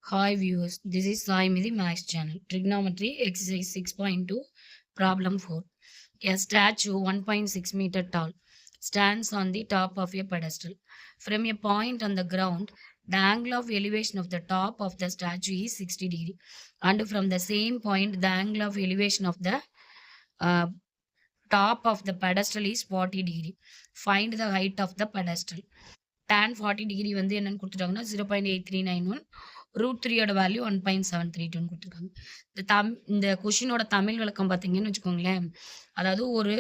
Hi viewers, this is Sai Midhi Max channel. Trigonometry exercise 6.2 problem 4. A statue 1.6 meter tall stands on the top of a pedestal. From a point on the ground, the angle of elevation of the top of the statue is 60 degree. And from the same point, the angle of elevation of the uh, top of the pedestal is 40 degree. Find the height of the pedestal. tan 40 degree வந்து என்னன்னு கொடுத்துட்டாங்கன்னா 0.8391 √3யோட value 1.732 கொடுத்துருக்காங்க. இந்த கொஷினோட தமிழ் விளக்கம் பார்த்தீங்கன்னு வச்சுக்கோங்களேன். அதாவது ஒரு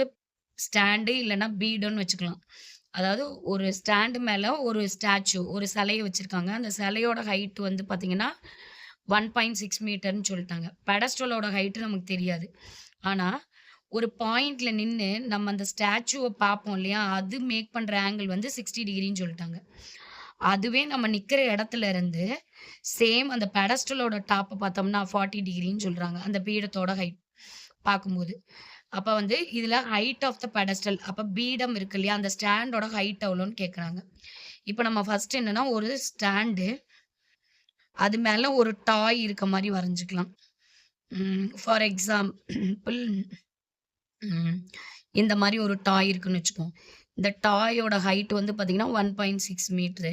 stand இல்லைன்னா பீடுன்னு வச்சுக்கலாம். அதாவது ஒரு ஸ்டாண்டு மேல ஒரு ஸ்டாச்சு ஒரு சிலையை வச்சிருக்காங்க. அந்த சிலையோட ஹைட் வந்து பார்த்தீங்கன்னா 1.6 மீட்டர்ன்னு சொல்லிட்டாங்க. பெடஸ்டலோட ஹைட் நமக்கு தெரியாது. ஆனா ஒரு பாயிண்ட்ல நின்னு நம்ம அந்த ஸ்டாச்சுவ பார்ப்போம் இல்லையா? அது மேக் பண்ற ஆங்கிள் வந்து 60 டிகிரின்னு சொல்லிட்டாங்க. அதுவே நம்ம நிக்கிற இடத்துல இருந்து சேம் அந்த பெடஸ்டலோட டாப்ப பார்த்தோம்னா 40 டிகிரின்னு சொல்றாங்க. அந்த பீடத்தோட ஹைட் பார்க்கும்போது. அப்ப வந்து இதுல ஹைட் ஆஃப் த பெடஸ்டல் அப்ப பீடம் இருக்கு இல்லையா? அந்த ஸ்டாண்டோட ஹைட் எவ்வளோன்னு கேட்குறாங்க. இப்ப நம்ம ஃபர்ஸ்ட் என்னன்னா ஒரு ஸ்டாண்டு அது மேல ஒரு டாய் இருக்க மாரி வரைஞ்சுக்கலாம். ஃபார் எக்ஸாம்பிள் இந்த மாரி ஒரு டாய் இருக்குன்னு வச்சுக்குவோம். இந்த டாயோட ஹைட் வந்து பார்த்தீங்கன்னா 1.6 மீட்டரு.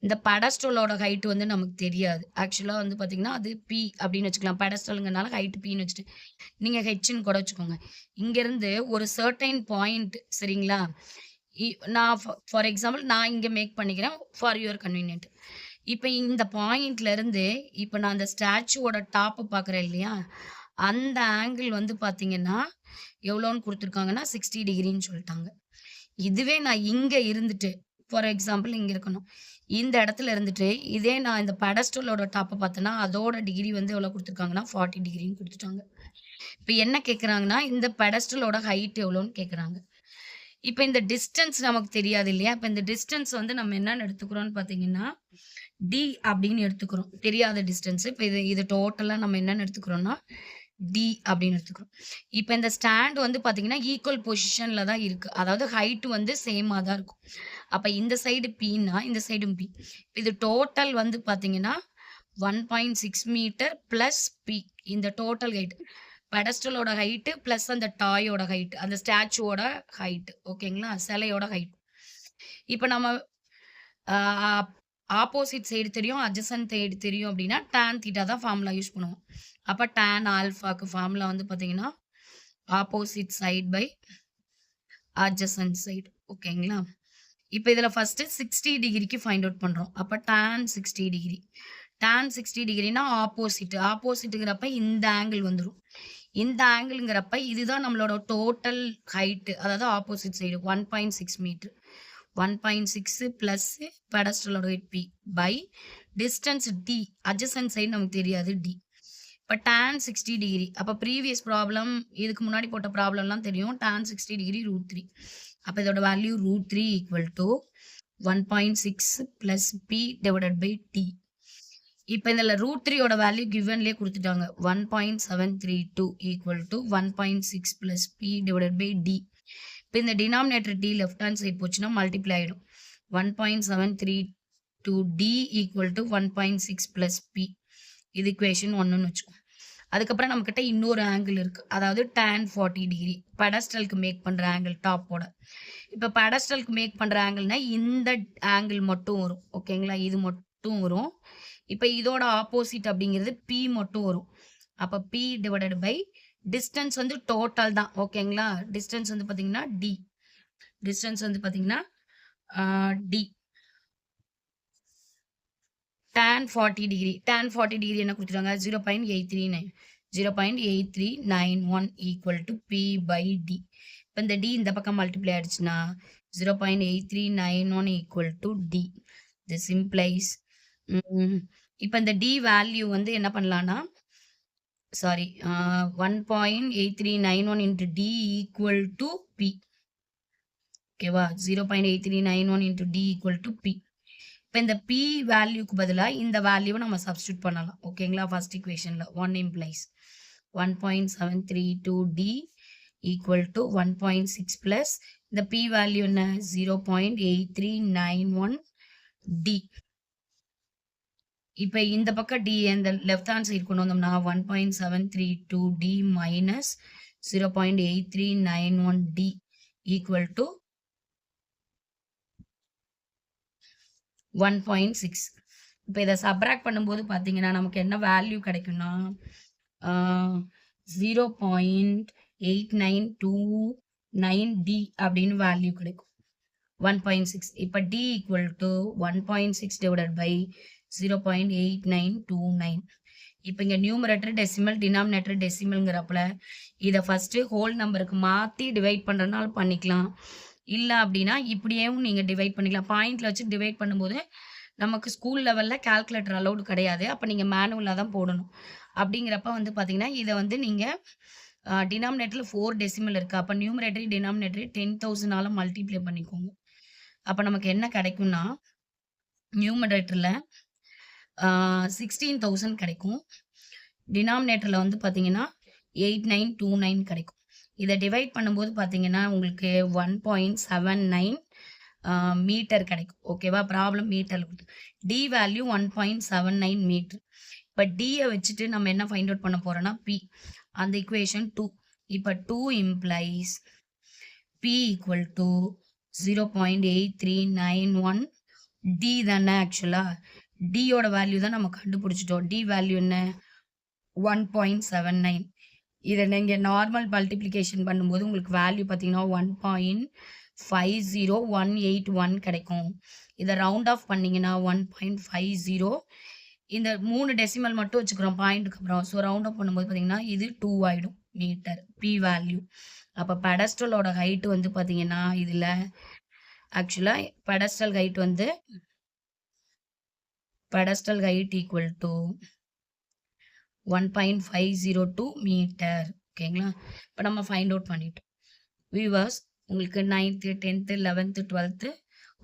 இந்த பெடஸ்டலோட ஹைட் வந்து நமக்கு தெரியாது. ஆக்சுவலா வந்து பார்த்தீங்கன்னா, அது பி அப்படின்னு வச்சுக்கலாம். பெடஸ்டல்ங்கிறனால ஹைட் பின்னு வச்சுட்டு, நீங்க ஹெச்ன்னு கூட வச்சுக்கோங்க. இங்கேருந்து ஒரு சர்டைன் பாயிண்ட் சரிங்களா? இ நான் ஃபார் எக்ஸாம்பிள் நான் இங்க மேக் பண்ணிக்கிறேன் ஃபார் யுவர் கன்வீனியன்ட். இப்ப இந்த பாயிண்ட்ல இருந்து இப்ப நான் அந்த ஸ்டாச்சுவோட டாப்ப பார்க்குறேன் இல்லையா? அந்த ஆங்கிள் வந்து பார்த்தீங்கன்னா, எவ்வளோன்னு குடுத்துருக்காங்கன்னா 60 டிகிரின்னு சொல்ட்டாங்க. இதுவே நான் இங்க இருந்துட்டு, ஃபார் எக்ஸாம்பிள் இங்க இருக்கணும். இந்த இடத்துல இருந்துட்டு, இதே நான் இந்த பெடஸ்டலோட டாப்ப பார்த்தேன்னா, அதோட டிகிரி வந்து எவ்வளோ குடுத்துருக்காங்கன்னா, 40 டிகிரின்னு குடுத்துட்டாங்க. இப்ப என்ன கேட்குறாங்கன்னா, இந்த பெடஸ்டலோட ஹைட் எவ்வளோன்னு கேட்குறாங்க. இப்ப இந்த டிஸ்டன்ஸ் நமக்கு தெரியாது இல்லையா? இப்ப இந்த டிஸ்டன்ஸ் வந்து நம்ம என்னன்னு எடுத்துக்கிறோம்னு பார்த்தீங்கன்னா, டி அப்படின்னு எடுத்துக்கிறோம். தெரியாத டிஸ்டன்ஸ். இப்ப இது டோட்டலா நம்ம என்னன்னு எடுத்துக்கிறோம்னா, டி அப்படின்னு எடுத்துக்கிறோம். இப்ப இந்த ஸ்டாண்ட் வந்து பார்த்தீங்கன்னா, ஈக்குவல் பொசிஷன்ல தான் இருக்கு. அதாவது ஹைட் வந்து சேமா தான் இருக்கும். அப்ப இந்த சைடு பின்னா, இந்த சைடும் பி. இது டோட்டல் வந்து பார்த்தீங்கன்னா, 1.6 மீட்டர் பிளஸ் பி. இந்த டோட்டல் ஹைட். பெடஸ்டலோட ஹைட் பிளஸ் அந்த டாயோட ஹைட். அந்த ஸ்டாச்சுவோட ஹைட். ஓகேங்களா? சிலையோட ஹைட். இப்ப நம்ம ஆ ஆப்போசிட் சைடு தெரியும், அட்ஜசன்ட் சைடு தெரியும் அப்படின்னா, டான் தீட்டா தான் ஃபார்முலா யூஸ் பண்ணுவோம். அப்ப டான் ஆல்ஃபாக்கு ஃபார்முலா வந்து பார்த்தீங்கன்னா, opposite side by adjacent side. ஓகேங்களா? இப்ப இதுல ஃபர்ஸ்ட் 60 டிகிரிக்கு ஃபைண்ட் அவுட் பண்றோம். அப்ப டான் 60 டிகிரி. டான் 60 டிகிரினா ஆப்போசிட். ஆப்போசிட்ங்கிறப்ப இந்த ஆங்கிள் வந்துரும். இந்த ஆங்கிள்ங்கிறப்ப இதுதான் நம்மளோட டோட்டல் ஹைட். அதாவது ஆப்போசிட் சைடு 1.6 மீட்டர். 1.6 பிளஸ் பெடஸ்டலோட height B by distance D. Adjacent side நமக்கு தெரியாது டி. இப்ப டான் 60 டிகிரி. அப்ப ப்ரீவியஸ் ப்ராப்ளம் இதுக்கு முன்னாடி போட்ட ப்ராப்ளம்லாம் தெரியும். Tan 60 degree √3. அப்ப இதோட value √3 equal to 1.6 plus B divided by D. இப்ப இதுல √3யோட வேல்யூ கிவன்லயே குடுத்துட்டாங்க. 1.732 equal to 1.6 plus B divided by D. இப்ப இந்த denominator d left hand side போச்சுன்னா மல்டிப்ளை ஆயிடும். 1.732 டி ஈக்குவல் டு 1.6 பிளஸ் பி. இது இக்குவேஷன் 1ன்னு வச்சுக்கோங்க. அதுக்கப்புறம் நம்மகிட்ட இன்னொரு ஆங்கிள் இருக்கு. அதாவது டான் 40 டிகிரி. பெடஸ்டலுக்கு மேக் பண்ற ஆங்கிள் டாப்போட. இப்ப பெடஸ்டலுக்கு மேக் பண்ற ஆங்கிள்னா இந்த ஆங்கிள் மட்டும் வரும். ஓகேங்களா? இது மட்டும் வரும். இப்ப இதோட ஆப்போசிட் அப்படிங்கிறது பி மட்டும் வரும். அப்ப பி டிவைடட் பை டிஸ்டன்ஸ் வந்து டோட்டல் தான். ஓகேங்களா? டிஸ்டன்ஸ் வந்து பாத்தீங்கன்னா டி. டிஸ்டன்ஸ் வந்து பாத்தீங்கன்னா d. tan 40 degree. tan 40 degree என்ன குடுத்துட்டாங்க? 0.839. 0.8391 equal to b by D. இப்ப இந்த டி இந்த பக்கம் மல்டிப்ளை ஆயிடுச்சுன்னா 0.8391 equal to d. This implies இப்ப இந்த டி வேல்யூ வந்து என்ன பண்ணலாம்னா sorry 1.8391 into d equal to b. ஓகேவா? 0.8391 into d equal to b. இப்போ இந்த பி வேல்யூக்கு பதிலாக இந்த வேல்யூவை நம்ம சப்ஸ்டியூட் பண்ணலாம். ஓகேங்களா? ஃபர்ஸ்ட் இக்குவேஷன்ல 1 implies 1.732 D equal to 1.6 plus இந்த பி வேல்யூ என்ன 0.8391 டி இப்ப இந்த பக்கம் டி இந்த லெஃப்ட் ஹேண்ட் சைடு கொண்டு வந்தோம்னா 1.732 d minus 0.8391 d equal to 1.6. இப்போ இதை சப்ராக்ட் பண்ணும்போது பார்த்தீங்கன்னா நமக்கு என்ன வேல்யூ கிடைக்கும்னா 0.8929 டி அப்படின்னு வேல்யூ கிடைக்கும். 1.6. இப்போ d equal to 1.6 divided by 0.8929. இப்போ இங்கே நியூமரேட்டர் டெசிமல் டினாமினேட்டர் டெசிமல்ங்கிறப்பல இதை ஃபஸ்ட்டு ஹோல் நம்பருக்கு மாற்றி டிவைட் பண்ணுறதுனால பண்ணிக்கலாம். இல்லை அப்படின்னா இப்படியேவும் நீங்கள் டிவைட் பண்ணிக்கலாம். பாயிண்டில் வச்சு டிவைட் பண்ணும்போது நமக்கு ஸ்கூல் லெவலில் கால்குலேட்டர் அலௌடு கிடையாது. அப்போ நீங்கள் மேனுவலாக தான் போடணும். அப்படிங்கிறப்ப வந்து பார்த்தீங்கன்னா இதை வந்து நீங்கள் டினாமினேட்டரில் 4 டெசிமல் இருக்குது. அப்போ நியூமரேட்டரி டினாமினேட்டரி 10,000 மல்டிப்ளை பண்ணிக்கோங்க. அப்போ நமக்கு என்ன கிடைக்கும்னா நியூமரேட்டரில் 16,000 கிடைக்கும். டினாமினேட்டரில் வந்து பார்த்தீங்கன்னா 8929 கிடைக்கும். இதை டிவைட் பண்ணும்போது பார்த்தீங்கன்னா உங்களுக்கு 1.79 மீட்டர் கிடைக்கும். ஓகேவா? Problem metre. D value 1.79 metre. இப்போ டியை வச்சுட்டு நம்ம என்ன ஃபைண்ட் அவுட் பண்ண போகிறோம்னா பி. அந்த இக்குவேஷன் 2. இப்போ 2 implies b equal to 0.8391 d தானே. ஆக்சுவலாக டியோட வேல்யூ தான் நம்ம கண்டுபிடிச்சிட்டோம். டி வேல்யூ என்ன? 1.79. இதை நீங்கள் நார்மல் மல்டிப்ளிகேஷன் பண்ணும்போது உங்களுக்கு வேல்யூ பார்த்தீங்கன்னா 1.50181 கிடைக்கும். இதை ரவுண்ட் ஆஃப் பண்ணிங்கன்னா 1.50. இந்த 3 டெசிமல் மட்டும் வச்சுக்கிறோம் பாயிண்ட்டுக்கு அப்புறம். ஸோ ரவுண்ட் ஆஃப் பண்ணும்போது பார்த்தீங்கன்னா இது 2 ஆகிடும் மீட்டர் பி வேல்யூ. அப்போ பெடஸ்டலோட ஹைட்டு வந்து பார்த்தீங்கன்னா இதில் ஆக்சுவலாக pedestal height equal to 1.502 metre. ஓகேங்களா? இப்போ நம்ம ஃபைண்ட் அவுட் பண்ணிட்டோம். வியூவர்ஸ், உங்களுக்கு 9th 10th 11th 12th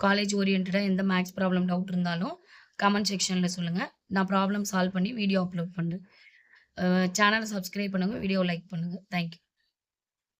college ஓரியன்டாக எந்த மேக்ஸ் ப்ராப்ளம் டவுட் இருந்தாலும் கமெண்ட் செக்ஷனில் சொல்லுங்கள். நான் ப்ராப்ளம் சால்வ் பண்ணி வீடியோ அப்லோட் பண்ணுறேன். சேனலை சப்ஸ்கிரைப் பண்ணுங்கள், வீடியோ லைக் பண்ணுங்கள். தேங்க்யூ.